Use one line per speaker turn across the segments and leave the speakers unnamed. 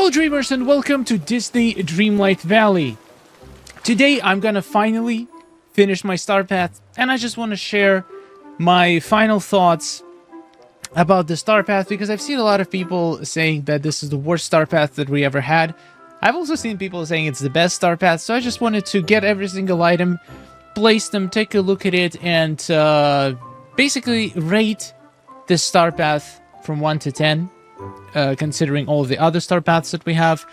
Hello dreamers and welcome to Disney Dreamlight Valley. Today I'm gonna finally finish my star path, and I just want to share my final thoughts about the star path because I've seen a lot of people saying that this is the worst star path that we ever had. I've also seen people saying it's the best star path, so I just wanted to get every single item, place them, take a look at it, and basically rate this star path from 1 to 10. Considering all of the other star paths that we have.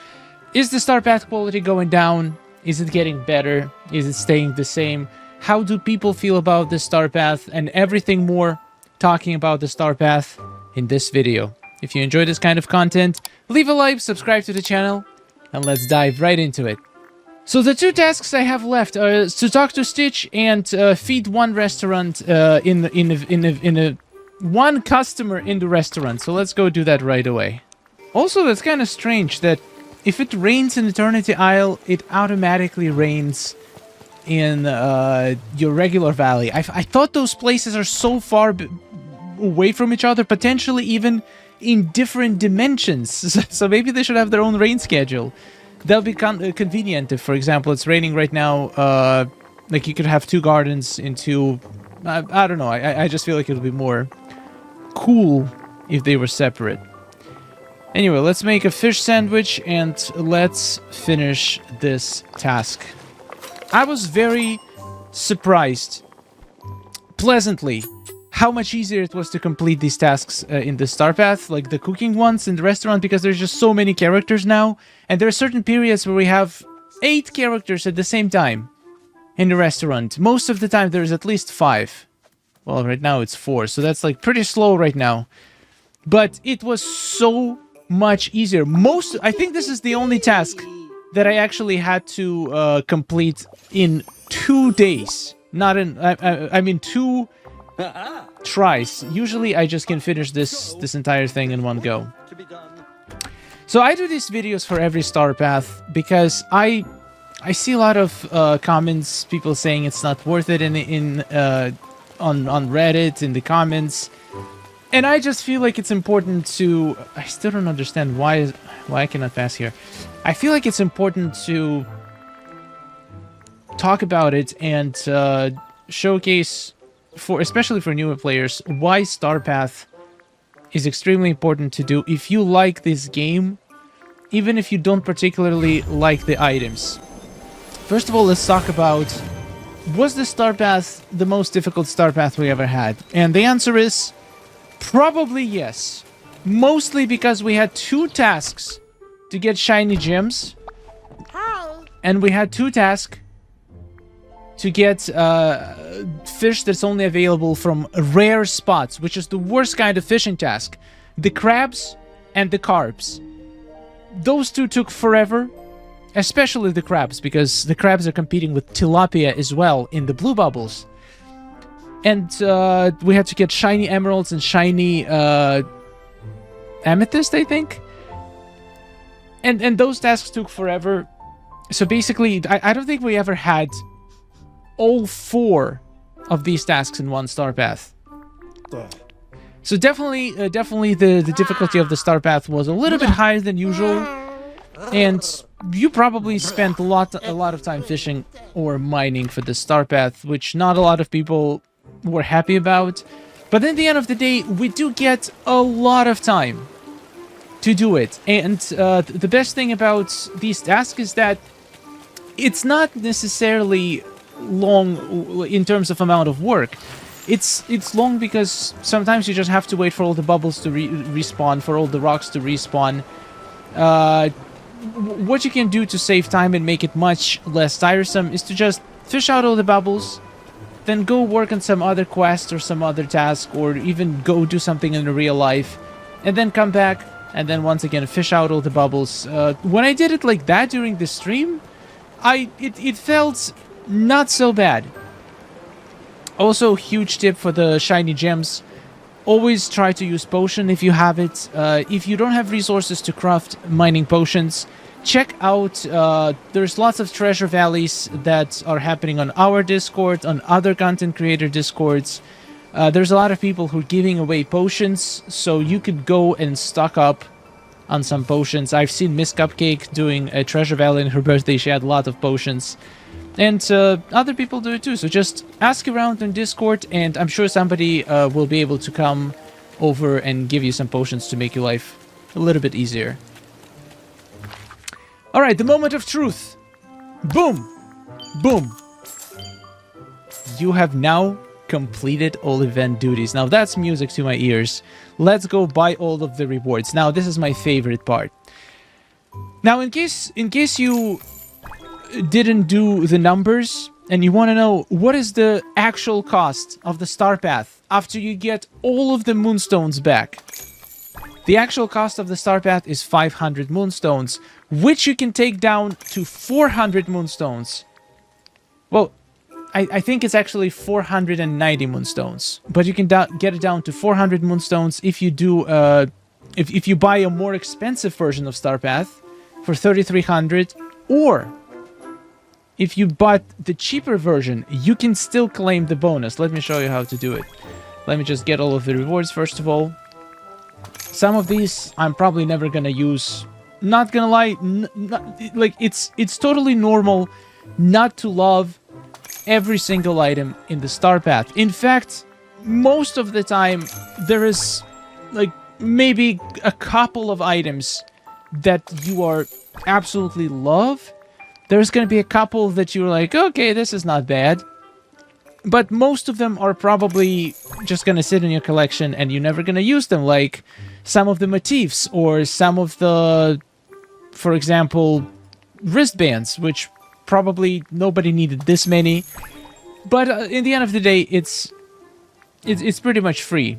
Is the star path quality going down? Is it getting better? Is it staying the same? How do people feel about this star path? And everything more talking about the star path in this video. If you enjoy this kind of content, leave a like, subscribe to the channel, and let's dive right into it. So the two tasks I have left are to talk to Stitch and feed one restaurant one customer in the restaurant, so let's go do that right away. Also, that's kind of strange that if it rains in Eternity Isle, it automatically rains in your regular valley. I thought those places are so far away from each other, potentially even in different dimensions, so maybe they should have their own rain schedule. That'll be convenient if, for example, it's raining right now, like you could have two gardens into... I don't know, I just feel like it would be more cool if they were separate. Anyway, let's make a fish sandwich and let's finish this task. I was very surprised, pleasantly, how much easier it was to complete these tasks in the star path, like the cooking ones in the restaurant, because there's just so many characters now, and there are certain periods where we have 8 characters at the same time in the restaurant. Most of the time there's at least 5. Well, right now it's 4, so that's like pretty slow right now. But it was so much easier. I think this is the only task that I actually had to complete in 2 days. Not in, I mean 2 tries. Usually I just can finish this entire thing in one go. So I do these videos for every star path because I see a lot of comments, people saying it's not worth it on Reddit, in the comments, and I just feel like it's important to... I still don't understand why I cannot pass here. I feel like it's important to talk about it and showcase, especially for newer players, why Star Path is extremely important to do if you like this game, even if you don't particularly like the items. First of all, let's talk about... was the star path the most difficult star path we ever had? And the answer is probably yes. Mostly because we had 2 tasks to get shiny gems. Hi. And we had 2 tasks to get fish that's only available from rare spots, which is the worst kind of fishing task. The crabs and the carps. Those 2 took forever. Especially the crabs, because the crabs are competing with tilapia as well in the blue bubbles. And we had to get shiny emeralds and shiny amethyst, I think. And those tasks took forever. So basically, I don't think we ever had all 4 of these tasks in one star path. So definitely the difficulty of the star path was a little bit higher than usual. And you probably spent a lot of time fishing or mining for the star path, which not a lot of people were happy about. But at the end of the day, we do get a lot of time to do it. And the best thing about these tasks is that it's not necessarily long in terms of amount of work. It's long because sometimes you just have to wait for all the bubbles to respawn, for all the rocks to respawn. What you can do to save time and make it much less tiresome is to just fish out all the bubbles, then go work on some other quest or some other task, or even go do something in the real life, and then come back and then once again fish out all the bubbles. When I did it like that during the stream, it felt not so bad. Also, huge tip for the shiny gems. Always try to use potion if you have it. If you don't have resources to craft mining potions, check out, there's lots of treasure valleys that are happening on our Discord, on other content creator Discords. There's a lot of people who are giving away potions, so you could go and stock up on some potions. I've seen Miss Cupcake doing a Treasure Valley in her birthday. She had a lot of potions. And other people do it too. So just ask around on Discord, and I'm sure somebody will be able to come over and give you some potions to make your life a little bit easier. All right, the moment of truth. Boom. Boom. You have now completed all event duties. Now that's music to my ears. Let's go buy all of the rewards. Now this is my favorite part. Now in case you didn't do the numbers and you want to know what is the actual cost of the star path after you get all of the moonstones back. The actual cost of the star path is 500 moonstones, which you can take down to 400 moonstones. Well, I think it's actually 490 moonstones, but you can get it down to 400 moonstones if you do if you buy a more expensive version of Star Path for 3,300, or if you bought the cheaper version, you can still claim the bonus. Let me show you how to do it. Let me just get all of the rewards first of all. Some of these I'm probably never gonna use. Not gonna lie, like it's totally normal not to love every single item in the star path. In fact, most of the time there is like maybe a couple of items that you are absolutely love. There's gonna be a couple that you're like, okay, this is not bad, but most of them are probably just gonna sit in your collection and you're never gonna use them, like some of the motifs or some of the, for example, wristbands, which probably nobody needed this many, but in the end of the day, it's pretty much free.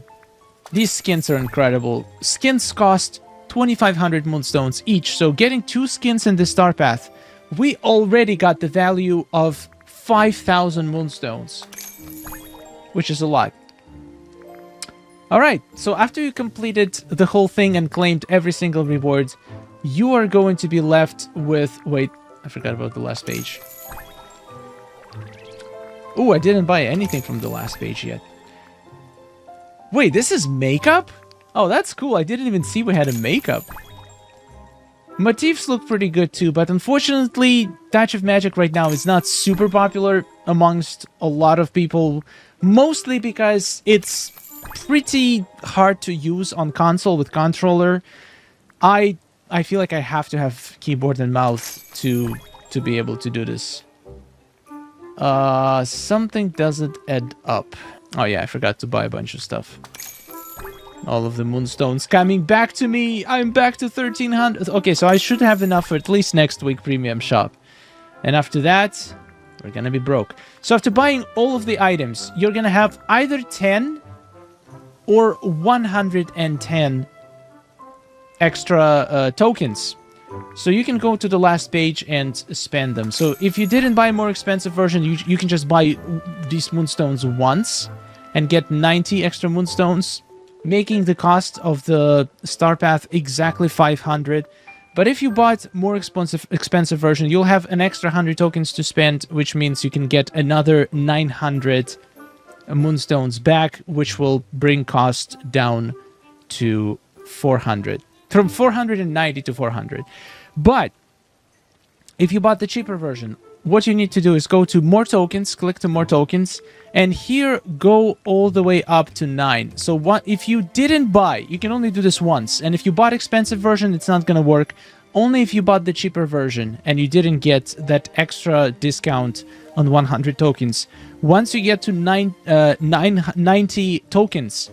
These skins are incredible. Skins cost 2,500 moonstones each, so getting 2 skins in the star path, we already got the value of 5,000 moonstones, which is a lot. Alright, so after you completed the whole thing and claimed every single reward, you are going to be left with... Wait, I forgot about the last page. Oh, I didn't buy anything from the last page yet. Wait, this is makeup? Oh, that's cool. I didn't even see we had a makeup. Motifs look pretty good too, but unfortunately, Touch of Magic right now is not super popular amongst a lot of people, mostly because it's pretty hard to use on console with controller. I feel like I have to have keyboard and mouse to be able to do this. Something doesn't add up. Oh yeah, I forgot to buy a bunch of stuff. All of the moonstones coming back to me. I'm back to 1,300. Okay, so I should have enough for at least next week premium shop. And after that, we're gonna be broke. So after buying all of the items, you're gonna have either 10 or 110 extra tokens. So you can go to the last page and spend them. So if you didn't buy a more expensive version, you can just buy these moonstones once and get 90 extra moonstones, making the cost of the star path exactly 500. But if you bought more expensive version, you'll have an extra 100 tokens to spend, which means you can get another 900 moonstones back, which will bring cost down to 400. From 490 to 400. But if you bought the cheaper version, what you need to do is go to more tokens, click to more tokens, and here go all the way up to 9. So what if you didn't buy, you can only do this once. And if you bought expensive version, it's not going to work. Only if you bought the cheaper version and you didn't get that extra discount on 100 tokens. Once you get to 90 tokens,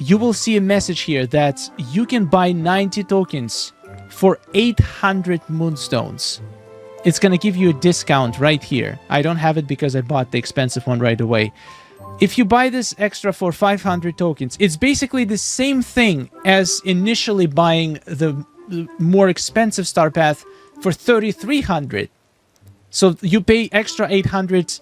you will see a message here that you can buy 90 tokens for 800 moonstones. It's going to give you a discount right here. I don't have it because I bought the expensive one right away. If you buy this extra for 500 tokens, it's basically the same thing as initially buying the more expensive star path for 3,300. So you pay extra 800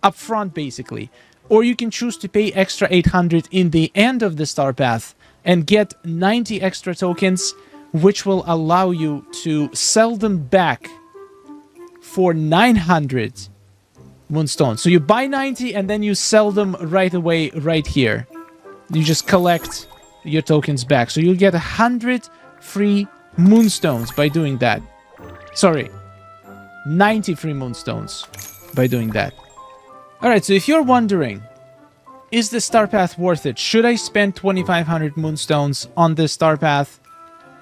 upfront basically. Or you can choose to pay extra 800 in the end of the star path and get 90 extra tokens, which will allow you to sell them back for 900 moonstones. So you buy 90 and then you sell them right away right here. You just collect your tokens back. So you'll get 100 free moonstones by doing that. Sorry, 90 free moonstones by doing that. Alright, so if you're wondering, is the star path worth it? Should I spend 2,500 moonstones on this star path?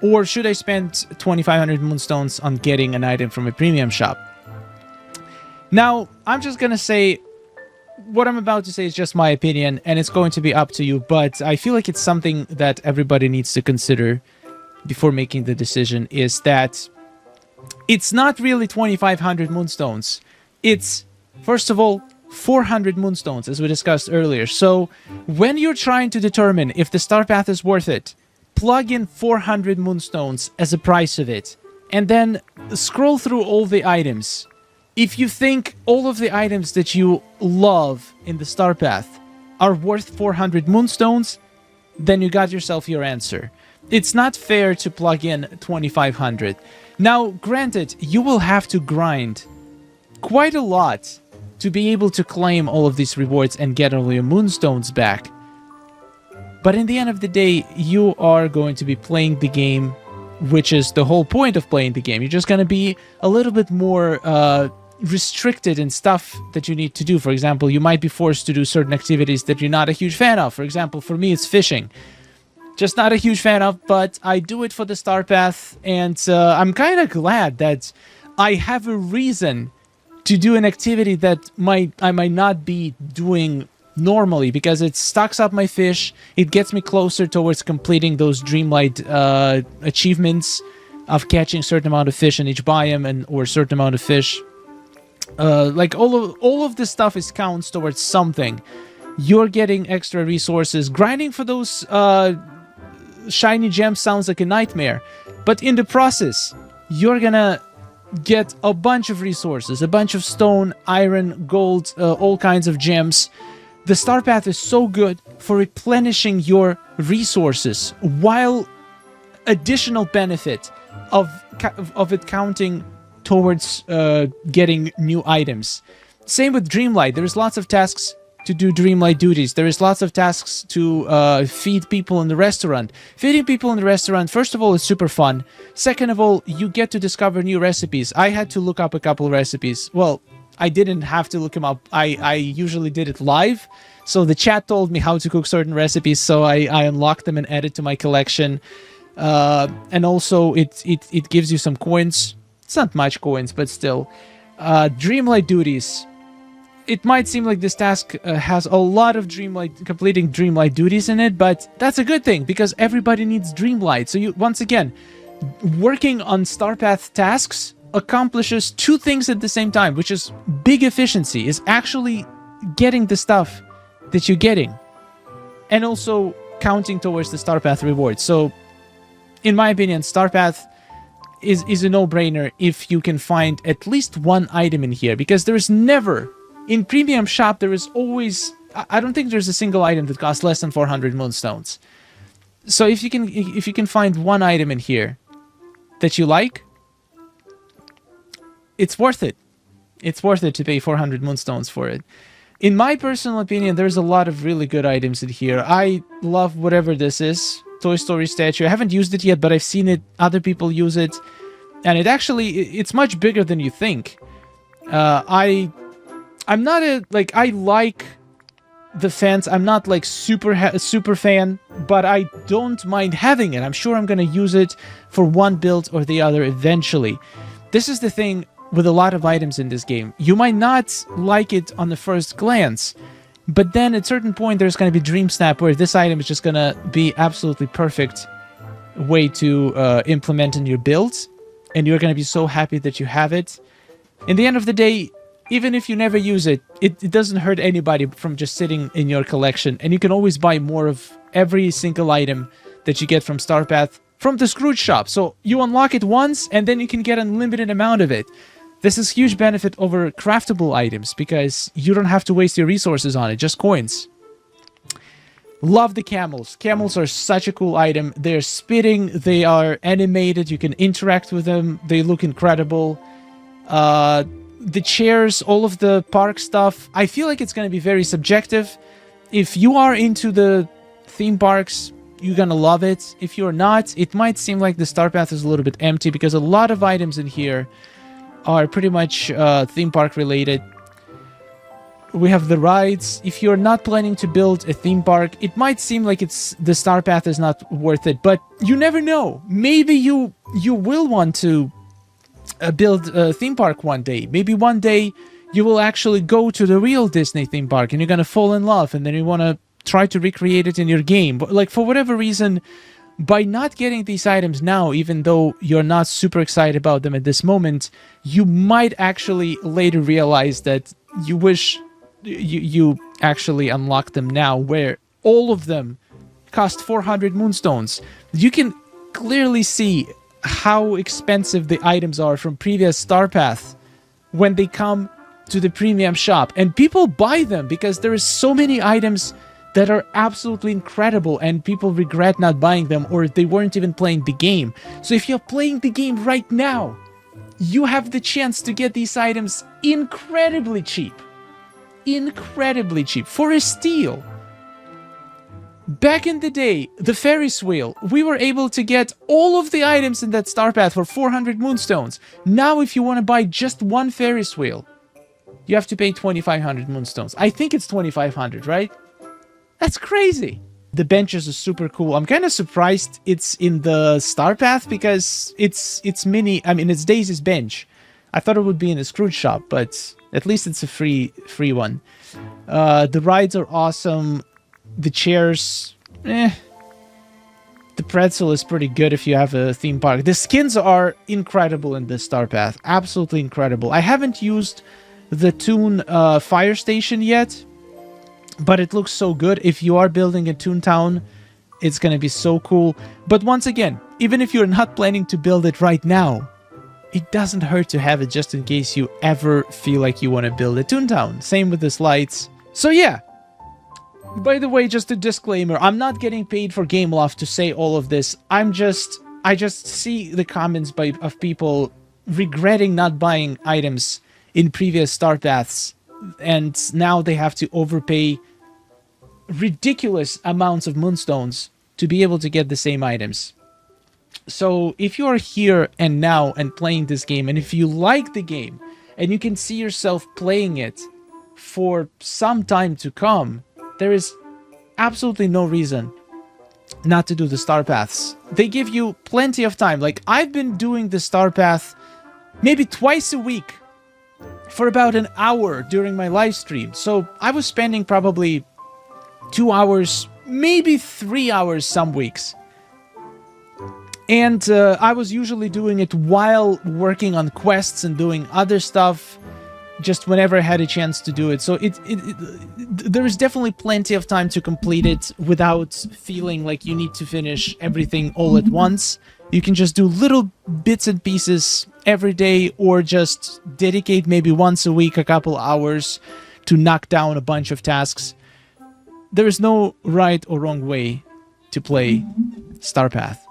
Or should I spend 2,500 moonstones on getting an item from a premium shop? Now, I'm just gonna say, what I'm about to say is just my opinion, and it's going to be up to you, but I feel like it's something that everybody needs to consider before making the decision, is that it's not really 2,500 moonstones. It's, first of all, 400 moonstones, as we discussed earlier. So, when you're trying to determine if the star path is worth it, plug in 400 moonstones as a price of it, and then scroll through all the items. If you think all of the items that you love in the star path are worth 400 moonstones, then you got yourself your answer. It's not fair to plug in 2,500. Now, granted, you will have to grind quite a lot to be able to claim all of these rewards and get all your moonstones back. But in the end of the day, you are going to be playing the game, which is the whole point of playing the game. You're just going to be a little bit more restricted in stuff that you need to do. For example, you might be forced to do certain activities that you're not a huge fan of. For example, for me, it's fishing. Just not a huge fan of, but I do it for the star path, and I'm kind of glad that I have a reason to do an activity that I might not be doing normally, because it stocks up my fish, it gets me closer towards completing those Dreamlight achievements of catching a certain amount of fish in each biome or a certain amount of fish. Like all of this stuff counts towards something. You're getting extra resources. Grinding for those shiny gems sounds like a nightmare, but in the process, you're gonna get a bunch of resources, a bunch of stone, iron, gold, all kinds of gems. The star path is so good for replenishing your resources, while additional benefit of it counting towards getting new items. Same with Dreamlight. There's lots of tasks to do Dreamlight duties. There is lots of tasks to feed people in the restaurant. Feeding people in the restaurant, first of all, is super fun. Second of all, you get to discover new recipes. I had to look up a couple recipes. Well, I didn't have to look them up. I usually did it live. So the chat told me how to cook certain recipes, so I unlocked them and added to my collection. And also, it gives you some coins. It's not much coins, but still. Dreamlight duties. It might seem like this task has a lot of completing Dreamlight duties in it, but that's a good thing, because everybody needs Dreamlight. So once again, working on Star Path tasks accomplishes two things at the same time, which is big efficiency, is actually getting the stuff that you're getting, and also counting towards the Star Path rewards. So, in my opinion, Star Path is a no-brainer if you can find at least one item in here, because there is never... In Premium Shop, there is always... I don't think there's a single item that costs less than 400 moonstones. So if you can find one item in here that you like, it's worth it. It's worth it to pay 400 moonstones for it. In my personal opinion, there's a lot of really good items in here. I love whatever this is. Toy Story statue. I haven't used it yet, but I've seen it. Other people use it. And it's much bigger than you think. I'm not I like the fence. I'm not like super fan, but I don't mind having it. I'm sure I'm gonna use it for one build or the other eventually. This is the thing with a lot of items in this game. You might not like it on the first glance, but then at a certain point there's gonna be Dream Snap, where this item is just gonna be absolutely perfect way to implement in your builds, and you're gonna be so happy that you have it. In the end of the day, even if you never use it, it doesn't hurt anybody from just sitting in your collection, and you can always buy more of every single item that you get from Star Path from the Scrooge shop. So you unlock it once, and then you can get an unlimited amount of it. This is huge benefit over craftable items, because you don't have to waste your resources on it, just coins. Love the camels. Camels are such a cool item. They're spitting, they are animated, you can interact with them, they look incredible. The chairs, all of the park stuff, I feel like it's going to be very subjective. If you are into the theme parks, you're gonna love it. If you're not, it might seem like the Star Path is a little bit empty because a lot of items in here are pretty much theme park related. We have the rides. If you're not planning to build a theme park, it might seem like the Star Path is not worth it, but you never know. Maybe you will want to build a theme park one day. Maybe one day you will actually go to the real Disney theme park and you're gonna fall in love, and then you want to try to recreate it in your game. But like, for whatever reason, by not getting these items now, even though you're not super excited about them at this moment, you might actually later realize that you wish you actually unlock them now, where all of them cost 400 moonstones. You can clearly see how expensive the items are from previous Star Path when they come to the premium shop, and people buy them because there is so many items that are absolutely incredible and people regret not buying them, or they weren't even playing the game. So if you're playing the game right now, you have the chance to get these items incredibly cheap. Incredibly cheap, for a steal. Back in the day, the Ferris wheel, we were able to get all of the items in that Star Path for 400 moonstones. Now if you want to buy just one Ferris wheel, you have to pay 2,500 moonstones. I think it's 2,500, right? That's crazy. The benches are super cool. I'm kind of surprised it's in the Star Path because it's mini. I mean, it's Daisy's bench. I thought it would be in the Scrooge shop, but at least it's a free one. The rides are awesome. The chairs, The pretzel is pretty good if you have a theme park. The skins are incredible in this Star Path. Absolutely incredible. I haven't used the Toon fire station yet, but it looks so good. If you are building a Toontown, it's going to be so cool. But once again, even if you're not planning to build it right now, it doesn't hurt to have it just in case you ever feel like you want to build a Toontown. Same with the slides. So yeah. By the way, just a disclaimer, I'm not getting paid for Gameloft to say all of this. I just see the comments of people regretting not buying items in previous Star Paths, and now they have to overpay ridiculous amounts of moonstones to be able to get the same items. So if you are here and now and playing this game, and if you like the game, and you can see yourself playing it for some time to come, there is absolutely no reason not to do the Star Paths. They give you plenty of time. Like, I've been doing the Star Path maybe twice a week for about an hour during my live stream. So I was spending probably 2 hours, maybe 3 hours some weeks. And I was usually doing it while working on quests and doing other stuff, just whenever I had a chance to do it. So there is definitely plenty of time to complete it without feeling like you need to finish everything all at once. You can just do little bits and pieces every day, or just dedicate maybe once a week a couple hours to knock down a bunch of tasks. There is no right or wrong way to play Star Path.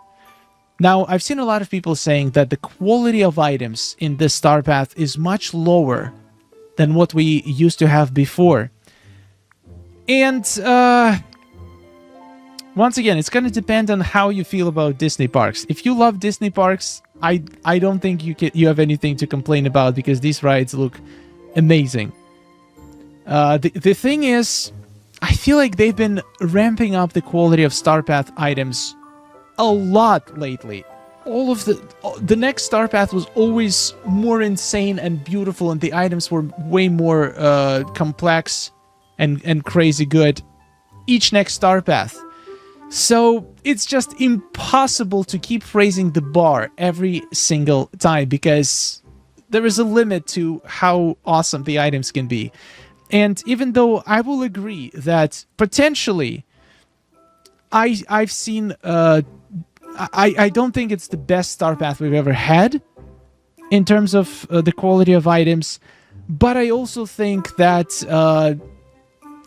Now, I've seen a lot of people saying that the quality of items in this Star Path is much lower than what we used to have before. And once again, it's going to depend on how you feel about Disney parks. If you love Disney parks, I don't think you have anything to complain about, because these rides look amazing. The thing is, I feel like they've been ramping up the quality of Star Path items a lot lately. All of the next Star Path was always more insane and beautiful, and the items were way more complex and crazy good each next Star Path. So it's just impossible to keep raising the bar every single time, because there is a limit to how awesome the items can be. And even though I will agree that potentially I've seen I don't think it's the best Star Path we've ever had in terms of the quality of items, but I also think that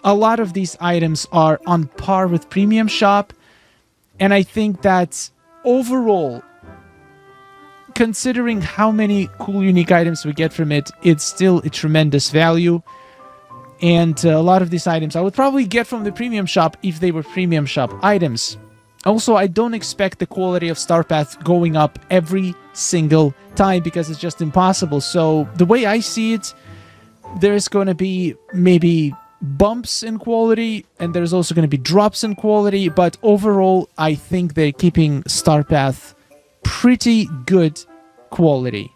a lot of these items are on par with Premium Shop, and I think that overall, considering how many cool, unique items we get from it, it's still a tremendous value. And a lot of these items I would probably get from the Premium Shop if they were Premium Shop items. Also, I don't expect the quality of Star Path going up every single time because it's just impossible. So the way I see it, there's going to be maybe bumps in quality, and there's also going to be drops in quality, but overall, I think they're keeping Star Path pretty good quality.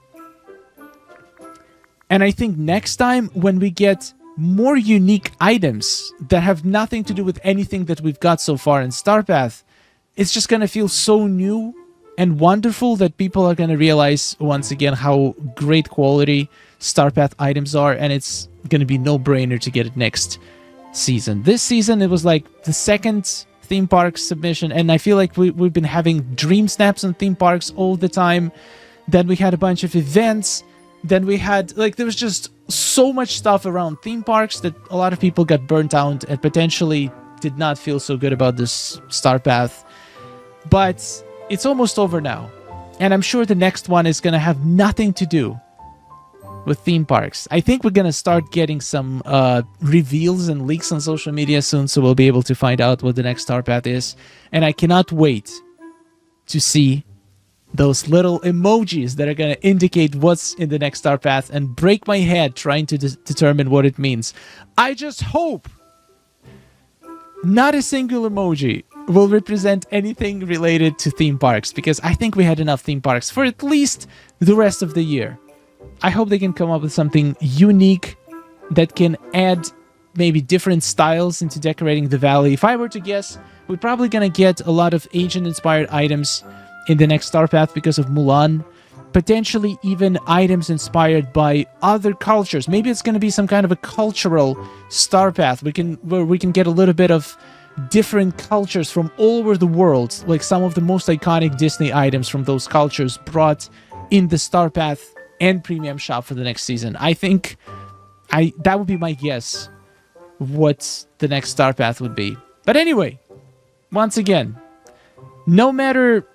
And I think next time when we get more unique items that have nothing to do with anything that we've got so far in Star Path, it's just going to feel so new and wonderful that people are going to realize once again how great quality Star Path items are, and it's going to be no-brainer to get it next season. This season, it was like the second theme park submission, and I feel like we've been having dream snaps on theme parks all the time. Then we had a bunch of events. Then we had, like, there was just so much stuff around theme parks that a lot of people got burnt out and potentially did not feel so good about this Star Path. But it's almost over now. And I'm sure the next one is going to have nothing to do with theme parks. I think we're going to start getting some reveals and leaks on social media soon, so we'll be able to find out what the next Star Path is. And I cannot wait to see those little emojis that are going to indicate what's in the next Star Path and break my head trying to determine what it means. I just hope not a single emoji will represent anything related to theme parks, because I think we had enough theme parks for at least the rest of the year. I hope they can come up with something unique that can add maybe different styles into decorating the valley. If I were to guess, we're probably going to get a lot of Asian-inspired items in the next Star Path because of Mulan. Potentially even items inspired by other cultures. Maybe it's going to be some kind of a cultural Star Path. Where we can get a little bit of different cultures from all over the world, like some of the most iconic Disney items from those cultures brought in the Star Path and Premium Shop for the next season. I think that would be my guess what the next Star Path would be. But anyway, once again, no matter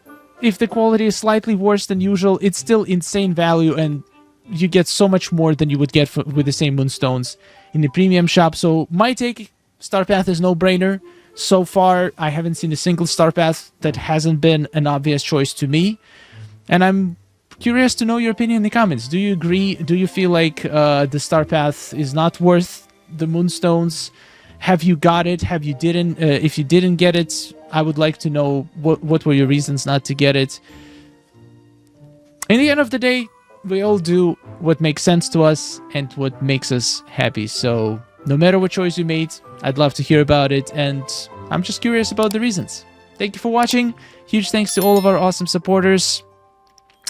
if the quality is slightly worse than usual, it's still insane value, and you get so much more than you would get with the same moonstones in the Premium Shop. So my take, Star Path is no-brainer. So far, I haven't seen a single Star Path that hasn't been an obvious choice to me. And I'm curious to know your opinion in the comments. Do you agree? Do you feel like the Star Path is not worth the moonstones? Have you got it? Have you didn't? If you didn't get it, I would like to know what were your reasons not to get it. In the end of the day, we all do what makes sense to us and what makes us happy. So no matter what choice you made, I'd love to hear about it, and I'm just curious about the reasons. Thank you for watching. Huge thanks to all of our awesome supporters.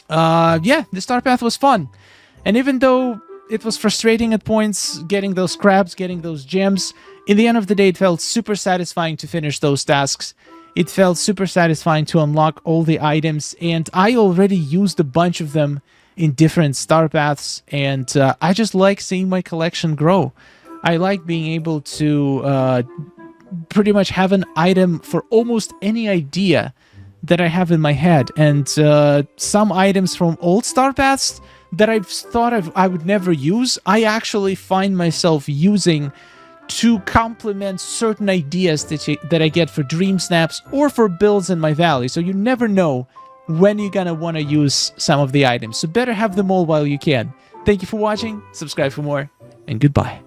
Yeah, the Star Path was fun. And even though it was frustrating at points, getting those crabs, getting those gems, in the end of the day, it felt super satisfying to finish those tasks. It felt super satisfying to unlock all the items, and I already used a bunch of them in different Star Paths, and I just like seeing my collection grow. I like being able to pretty much have an item for almost any idea that I have in my head, and some items from old Star Paths that I've thought I would never use, I actually find myself using to complement certain ideas that I get for Dream Snaps or for builds in my valley. So you never know when you're gonna want to use some of the items. So better have them all while you can. Thank you for watching, subscribe for more, and goodbye.